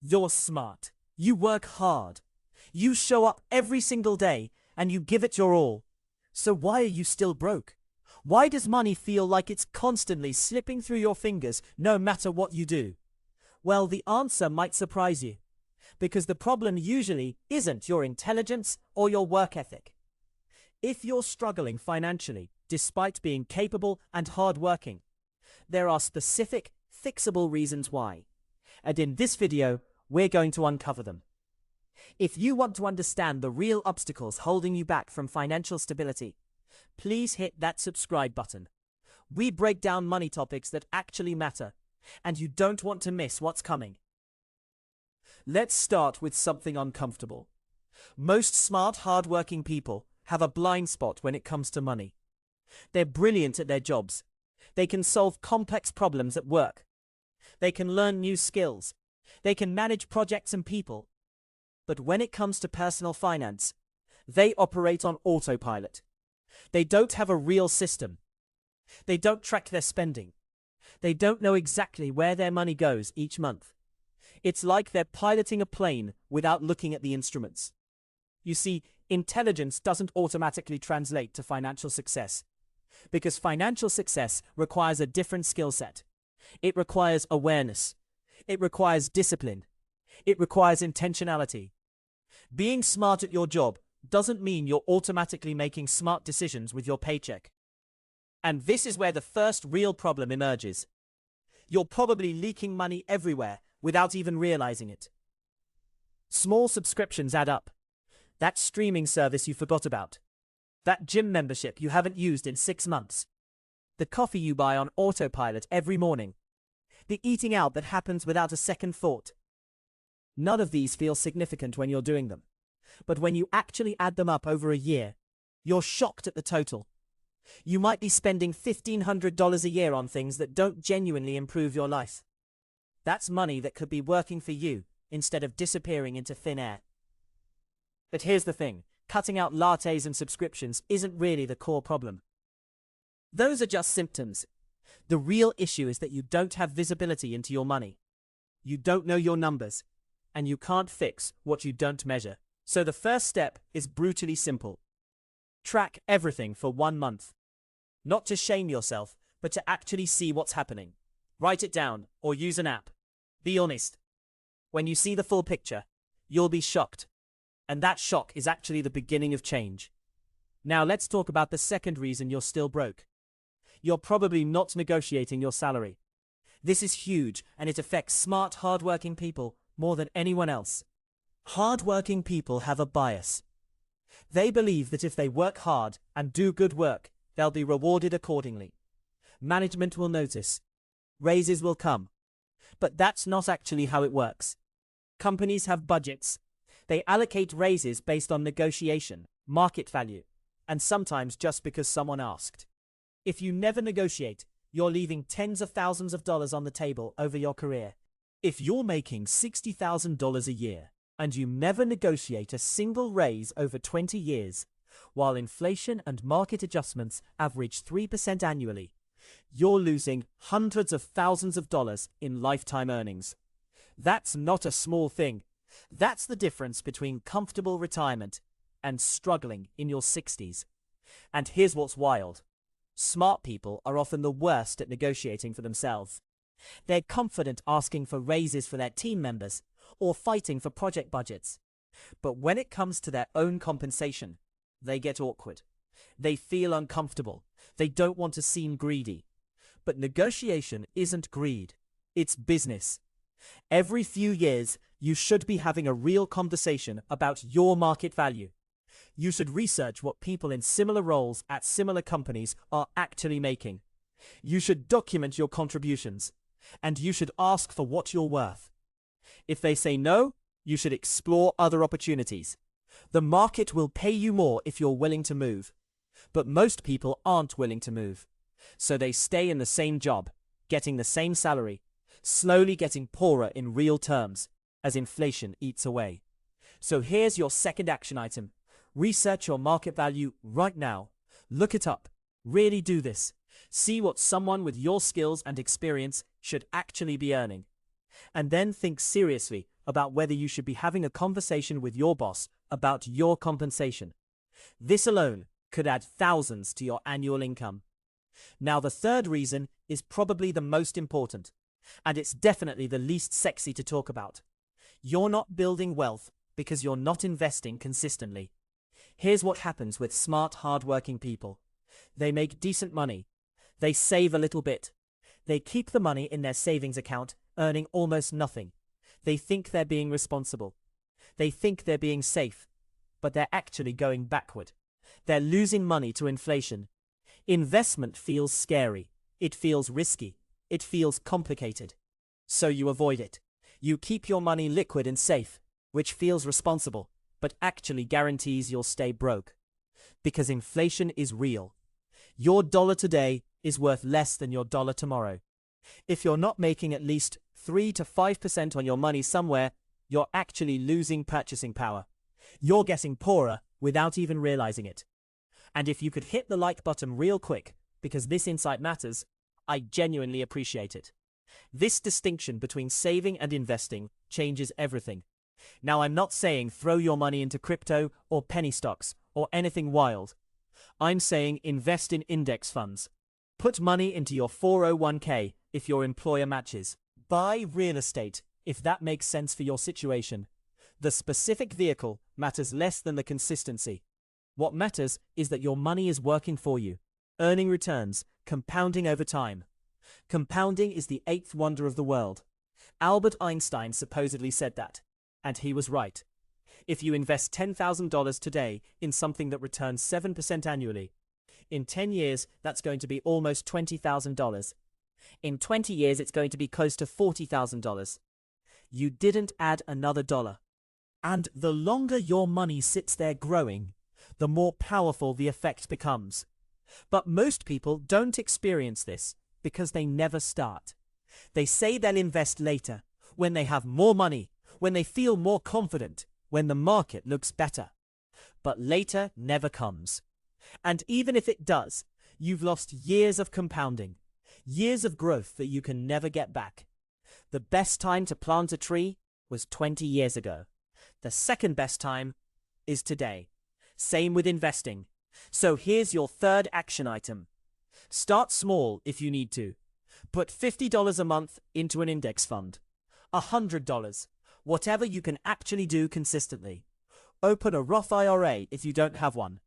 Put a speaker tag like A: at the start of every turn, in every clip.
A: You're smart. You work hard. You show up every single day and you give it your all. So why are you still broke? Why does money feel like it's constantly slipping through your fingers no matter what you do? Well, the answer might surprise you, because the problem usually isn't your intelligence or your work ethic. If you're struggling financially, despite being capable and hardworking, there are specific, fixable reasons why. And in this video, we're going to uncover them. If you want to understand the real obstacles holding you back from financial stability, please hit that subscribe button. We break down money topics that actually matter, and you don't want to miss what's coming. Let's start with something uncomfortable. Most smart, hardworking people have a blind spot when it comes to money. They're brilliant at their jobs. They can solve complex problems at work. They can learn new skills. They can manage projects and people. But when it comes to personal finance, they operate on autopilot. They don't have a real system. They don't track their spending. They don't know exactly where their money goes each month. It's like they're piloting a plane without looking at the instruments. You see, intelligence doesn't automatically translate to financial success, because financial success requires a different skill set. It requires awareness. It requires discipline. It requires intentionality. Being smart at your job doesn't mean you're automatically making smart decisions with your paycheck. And this is where the first real problem emerges. You're probably leaking money everywhere without even realizing it. Small subscriptions add up. That streaming service you forgot about. That gym membership you haven't used in 6 months. The coffee you buy on autopilot every morning. The eating out that happens without a second thought. None of these feel significant when you're doing them. But when you actually add them up over a year, you're shocked at the total. You might be spending $1,500 a year on things that don't genuinely improve your life. That's money that could be working for you instead of disappearing into thin air. But here's the thing, cutting out lattes and subscriptions isn't really the core problem. Those are just symptoms. The real issue is that you don't have visibility into your money. You don't know your numbers, and you can't fix what you don't measure. So the first step is brutally simple. Track everything for 1 month. Not to shame yourself, but to actually see what's happening. Write it down or use an app. Be honest. When you see the full picture, you'll be shocked. And that shock is actually the beginning of change. Now let's talk about the second reason you're still broke. You're probably not negotiating your salary. This is huge, and it affects smart, hardworking people more than anyone else. Hardworking people have a bias. They believe that if they work hard and do good work, they'll be rewarded accordingly. Management will notice. Raises will come. But that's not actually how it works. Companies have budgets. They allocate raises based on negotiation, market value, and sometimes just because someone asked. If you never negotiate, you're leaving tens of thousands of dollars on the table over your career. If you're making $60,000 a year, and you never negotiate a single raise over 20 years, while inflation and market adjustments average 3% annually, you're losing hundreds of thousands of dollars in lifetime earnings. That's not a small thing. That's the difference between comfortable retirement and struggling in your 60s. And here's what's wild. Smart people are often the worst at negotiating for themselves. They're confident asking for raises for their team members or fighting for project budgets. But when it comes to their own compensation, they get awkward. They feel uncomfortable. They don't want to seem greedy. But negotiation isn't greed. It's business. Every few years, you should be having a real conversation about your market value. You should research what people in similar roles at similar companies are actually making. You should document your contributions. And you should ask for what you're worth. If they say no, you should explore other opportunities. The market will pay you more if you're willing to move. But most people aren't willing to move. So they stay in the same job, getting the same salary, slowly getting poorer in real terms as inflation eats away. So here's your second action item. Research your market value right now. Look it up. Really do this. See what someone with your skills and experience should actually be earning. And then think seriously about whether you should be having a conversation with your boss about your compensation. This alone could add thousands to your annual income. Now, the third reason is probably the most important, and it's definitely the least sexy to talk about. You're not building wealth because you're not investing consistently. Here's what happens with smart, hardworking people. They make decent money. They save a little bit. They keep the money in their savings account, earning almost nothing. They think they're being responsible. They think they're being safe, but they're actually going backward. They're losing money to inflation. Investment feels scary. It feels risky. It feels complicated. So you avoid it. You keep your money liquid and safe, which feels responsible, but actually guarantees you'll stay broke. Because inflation is real. Your dollar today is worth less than your dollar tomorrow. If you're not making at least 3 to 5% on your money somewhere, you're actually losing purchasing power. You're getting poorer without even realizing it. And if you could hit the like button real quick, because this insight matters, I genuinely appreciate it. This distinction between saving and investing changes everything. Now, I'm not saying throw your money into crypto or penny stocks or anything wild. I'm saying invest in index funds. Put money into your 401k if your employer matches. Buy real estate if that makes sense for your situation. The specific vehicle matters less than the consistency. What matters is that your money is working for you, earning returns, compounding over time. Compounding is the eighth wonder of the world. Albert Einstein supposedly said that, and he was right. If you invest $10,000 today in something that returns 7% annually, in 10 years, that's going to be almost $20,000. In 20 years, it's going to be close to $40,000. You didn't add another dollar. And the longer your money sits there growing, the more powerful the effect becomes. But most people don't experience this because they never start. They say they'll invest later, when they have more money, when they feel more confident, when the market looks better. But later never comes. And even if it does, you've lost years of compounding, years of growth that you can never get back. The best time to plant a tree was 20 years ago. The second best time is today. Same with investing. So here's your third action item. Start small if you need to. Put $50 a month into an index fund. $100, whatever you can actually do consistently. Open a Roth IRA if you don't have one.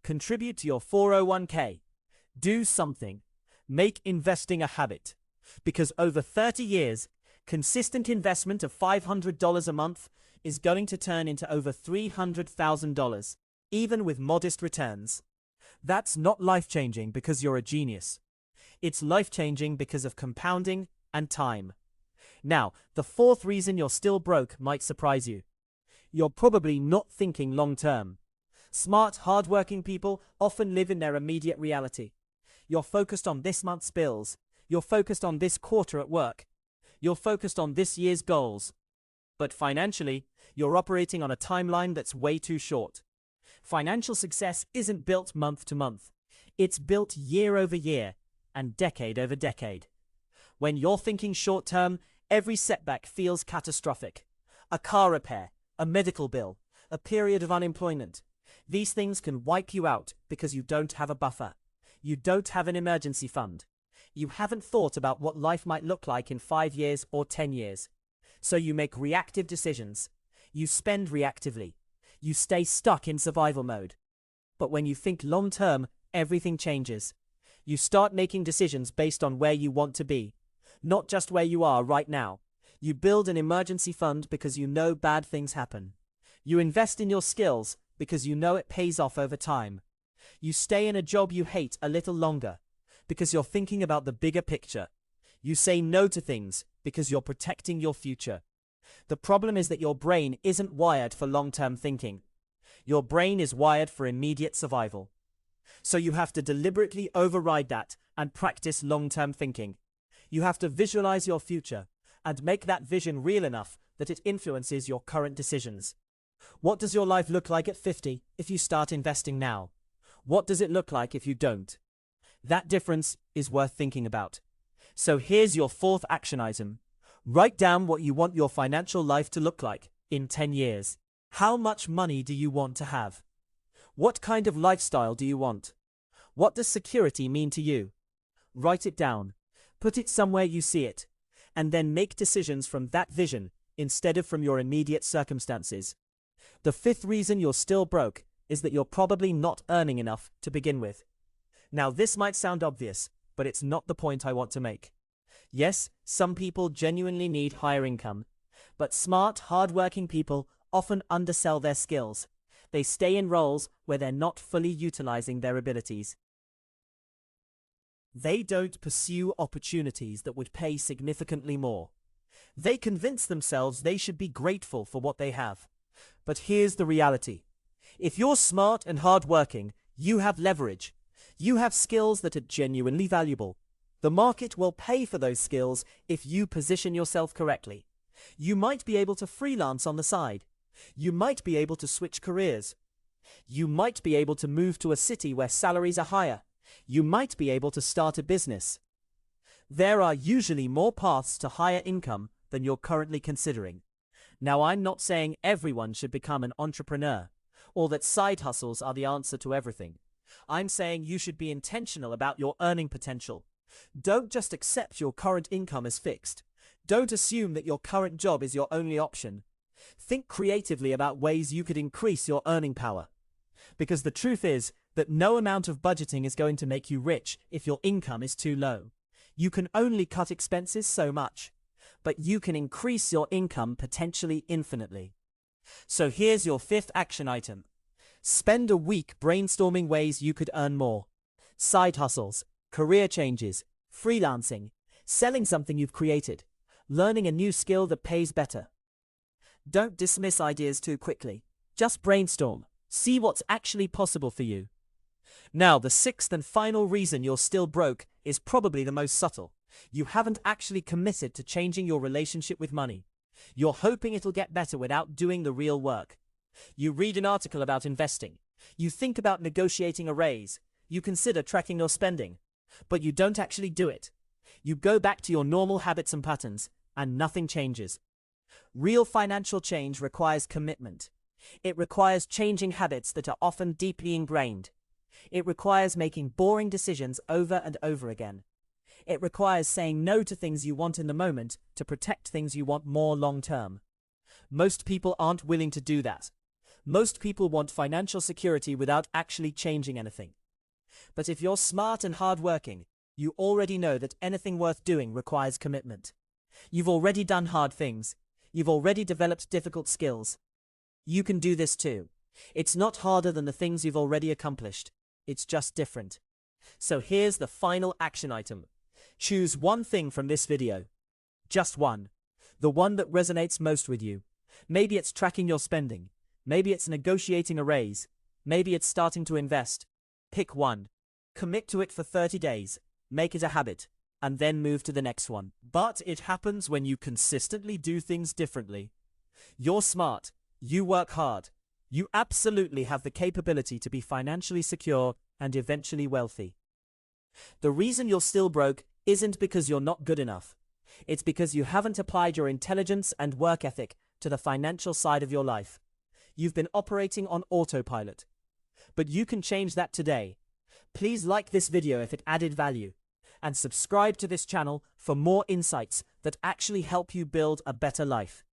A: Contribute to your 401k. Do something. Make investing a habit. Because over 30 years, consistent investment of $500 a month is going to turn into over $300,000, even with modest returns. That's not life-changing because you're a genius. It's life-changing because of compounding and time. Now, the fourth reason you're still broke might surprise you. You're probably not thinking long-term. Smart, hard-working people often live in their immediate reality. You're focused on this month's bills. You're focused on this quarter at work. You're focused on this year's goals. But financially, you're operating on a timeline that's way too short. Financial success isn't built month to month. It's built year over year and decade over decade. When you're thinking short-term, every setback feels catastrophic. A car repair, a medical bill, a period of unemployment. These things can wipe you out because you don't have a buffer. You don't have an emergency fund. You haven't thought about what life might look like in 5 years or 10 years. So you make reactive decisions. You spend reactively. You stay stuck in survival mode. But when you think long-term, everything changes. You start making decisions based on where you want to be, not just where you are right now. You build an emergency fund because you know bad things happen. You invest in your skills because you know it pays off over time. You stay in a job you hate a little longer because you're thinking about the bigger picture. You say no to things because you're protecting your future. The problem is that your brain isn't wired for long-term thinking. Your brain is wired for immediate survival. So you have to deliberately override that and practice long-term thinking. You have to visualize your future and make that vision real enough that it influences your current decisions. What does your life look like at 50 if you start investing now? What does it look like if you don't? That difference is worth thinking about. So here's your fourth action item. Write down what you want your financial life to look like in 10 years. How much money do you want to have? What kind of lifestyle do you want? What does security mean to you? Write it down. Put it somewhere you see it. And then make decisions from that vision instead of from your immediate circumstances. The fifth reason you're still broke is that you're probably not earning enough to begin with. Now, this might sound obvious, but it's not the point I want to make. Yes, some people genuinely need higher income, but smart, hard-working people often undersell their skills. They stay in roles where they're not fully utilizing their abilities. They don't pursue opportunities that would pay significantly more. They convince themselves they should be grateful for what they have. But here's the reality. If you're smart and hardworking, you have leverage. You have skills that are genuinely valuable. The market will pay for those skills if you position yourself correctly. You might be able to freelance on the side. You might be able to switch careers. You might be able to move to a city where salaries are higher. You might be able to start a business. There are usually more paths to higher income than you're currently considering. Now, I'm not saying everyone should become an entrepreneur, or that side hustles are the answer to everything. I'm saying you should be intentional about your earning potential. Don't just accept your current income as fixed. Don't assume that your current job is your only option. Think creatively about ways you could increase your earning power. Because the truth is that no amount of budgeting is going to make you rich if your income is too low. You can only cut expenses so much, but you can increase your income potentially infinitely. So here's your fifth action item. Spend a week brainstorming ways you could earn more. Side hustles, career changes, freelancing, selling something you've created, learning a new skill that pays better. Don't dismiss ideas too quickly. Just brainstorm. See what's actually possible for you. Now, the sixth and final reason you're still broke is probably the most subtle. You haven't actually committed to changing your relationship with money. You're hoping it'll get better without doing the real work. You read an article about investing. You think about negotiating a raise. You consider tracking your spending. But you don't actually do it. You go back to your normal habits and patterns, and nothing changes. Real financial change requires commitment. It requires changing habits that are often deeply ingrained. It requires making boring decisions over and over again. It requires saying no to things you want in the moment to protect things you want more long-term. Most people aren't willing to do that. Most people want financial security without actually changing anything. But if you're smart and hardworking, you already know that anything worth doing requires commitment. You've already done hard things. You've already developed difficult skills. You can do this too. It's not harder than the things you've already accomplished. It's just different. So here's the final action item. Choose one thing from this video. Just one. The one that resonates most with you. Maybe it's tracking your spending. Maybe it's negotiating a raise. Maybe it's starting to invest. Pick one. Commit to it for 30 days. Make it a habit. And then move to the next one. But it happens when you consistently do things differently. You're smart. You work hard. You absolutely have the capability to be financially secure and eventually wealthy. The reason you're still broke isn't because you're not good enough. It's because you haven't applied your intelligence and work ethic to the financial side of your life. You've been operating on autopilot. But you can change that today. Please like this video if it added value, and subscribe to this channel for more insights that actually help you build a better life.